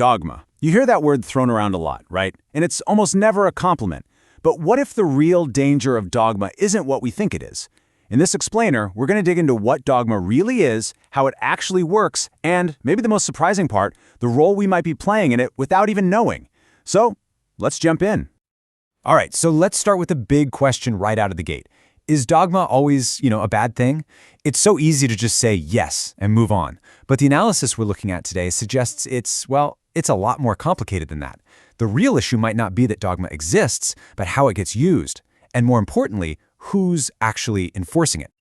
Dogma. You hear that word thrown around a lot, right? And it's almost never a compliment. But what if the real danger of dogma isn't what we think it is? In this explainer, we're going to dig into what dogma really is, how it actually works, and, maybe the most surprising part, the role we might be playing in it without even knowing. So, let's jump in. All right, so let's start with the big question right out of the gate. Is dogma always, a bad thing? It's so easy to just say yes and move on. But the analysis we're looking at today suggests it's a lot more complicated than that. The real issue might not be that dogma exists, but how it gets used. And more importantly, who's actually enforcing it.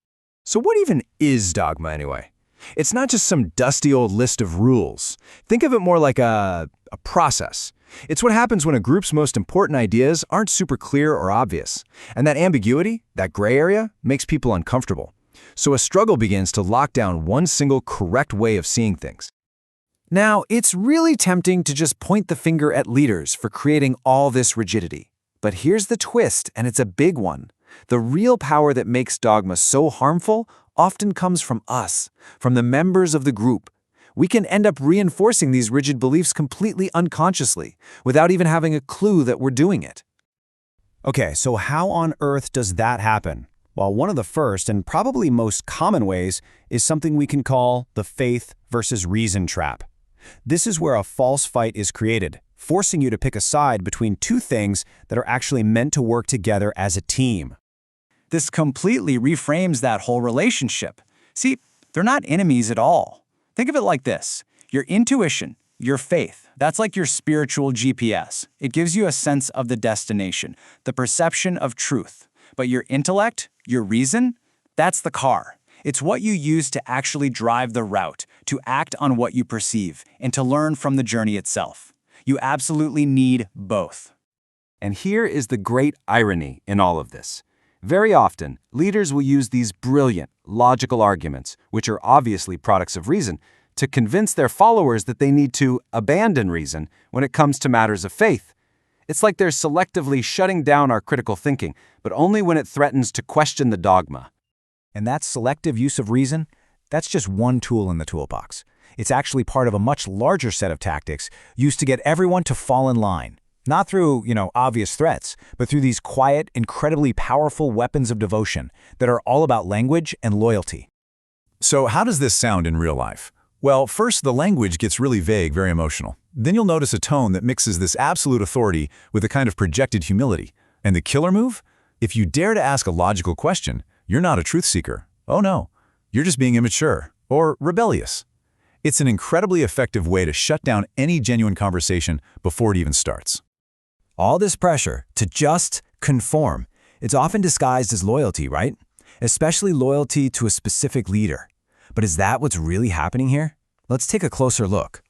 So what even is dogma anyway? It's not just some dusty old list of rules. Think of it more like a process. It's what happens when a group's most important ideas aren't super clear or obvious. And that ambiguity, that gray area, makes people uncomfortable. So a struggle begins to lock down one single correct way of seeing things. Now, it's really tempting to just point the finger at leaders for creating all this rigidity. But here's the twist, and it's a big one. The real power that makes dogma so harmful often comes from us, from the members of the group. We can end up reinforcing these rigid beliefs completely unconsciously, without even having a clue that we're doing it. Okay, so how on earth does that happen? Well, one of the first and probably most common ways is something we can call the faith versus reason trap. This is where a false fight is created, forcing you to pick a side between two things that are actually meant to work together as a team. This completely reframes that whole relationship. See, they're not enemies at all. Think of it like this. Your intuition, your faith, that's like your spiritual GPS. It gives you a sense of the destination, the perception of truth. But your intellect, your reason, that's the car. It's what you use to actually drive the route, to act on what you perceive, and to learn from the journey itself. You absolutely need both. And here is the great irony in all of this. Very often, leaders will use these brilliant, logical arguments, which are obviously products of reason, to convince their followers that they need to abandon reason when it comes to matters of faith. It's like they're selectively shutting down our critical thinking, but only when it threatens to question the dogma. And that selective use of reason, that's just one tool in the toolbox. It's actually part of a much larger set of tactics used to get everyone to fall in line. Not through, obvious threats, but through these quiet, incredibly powerful weapons of devotion that are all about language and loyalty. So how does this sound in real life? Well, first, the language gets really vague, very emotional. Then you'll notice a tone that mixes this absolute authority with a kind of projected humility. And the killer move? If you dare to ask a logical question, you're not a truth seeker. Oh no, you're just being immature or rebellious. It's an incredibly effective way to shut down any genuine conversation before it even starts. All this pressure to just conform, it's often disguised as loyalty, right? Especially loyalty to a specific leader. But is that what's really happening here? Let's take a closer look.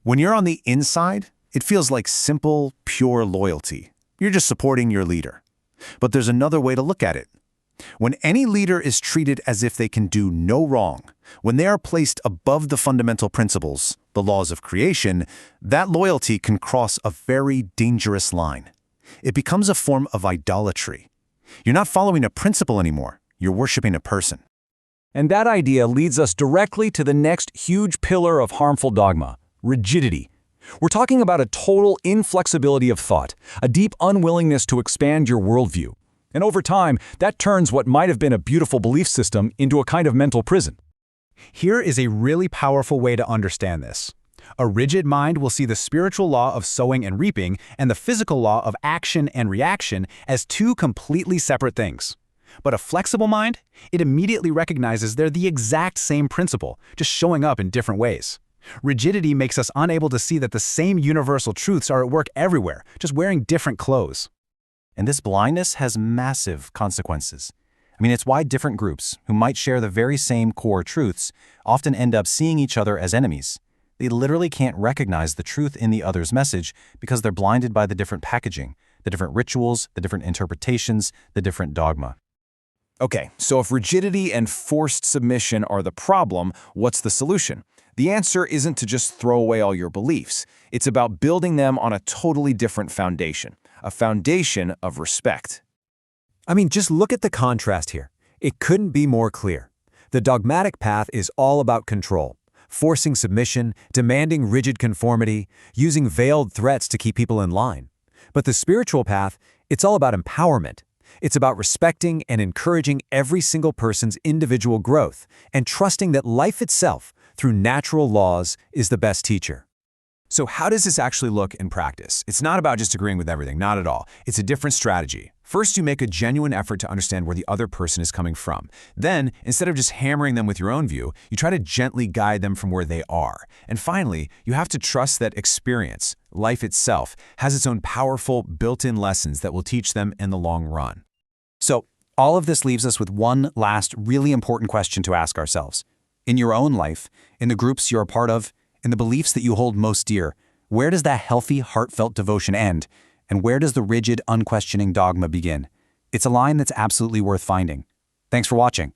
When you're on the inside, it feels like simple, pure loyalty. You're just supporting your leader. But there's another way to look at it. When any leader is treated as if they can do no wrong, when they are placed above the fundamental principles, the laws of creation, that loyalty can cross a very dangerous line. It becomes a form of idolatry. You're not following a principle anymore. You're worshiping a person. And that idea leads us directly to the next huge pillar of harmful dogma, rigidity. We're talking about a total inflexibility of thought, a deep unwillingness to expand your worldview. And over time, that turns what might have been a beautiful belief system into a kind of mental prison. Here is a really powerful way to understand this. A rigid mind will see the spiritual law of sowing and reaping and the physical law of action and reaction as two completely separate things. But a flexible mind, it immediately recognizes they're the exact same principle, just showing up in different ways. Rigidity makes us unable to see that the same universal truths are at work everywhere, just wearing different clothes. And this blindness has massive consequences. It's why different groups, who might share the very same core truths, often end up seeing each other as enemies. They literally can't recognize the truth in the other's message because they're blinded by the different packaging, the different rituals, the different interpretations, the different dogma. Okay, so if rigidity and forced submission are the problem, what's the solution? The answer isn't to just throw away all your beliefs. It's about building them on a totally different foundation, a foundation of respect. Just look at the contrast here. It couldn't be more clear. The dogmatic path is all about control. forcing submission, demanding rigid conformity, using veiled threats to keep people in line. But the spiritual path, it's all about empowerment. It's about respecting and encouraging every single person's individual growth and trusting that life itself, through natural laws, is the best teacher. So how does this actually look in practice? It's not about just agreeing with everything, not at all. It's a different strategy. First, you make a genuine effort to understand where the other person is coming from. Then, instead of just hammering them with your own view, you try to gently guide them from where they are. And finally, you have to trust that experience, life itself, has its own powerful, built-in lessons that will teach them in the long run. So, all of this leaves us with one last really important question to ask ourselves. In your own life, in the groups you're a part of, in the beliefs that you hold most dear, where does that healthy, heartfelt devotion end? And where does the rigid, unquestioning dogma begin? It's a line that's absolutely worth finding. Thanks for watching.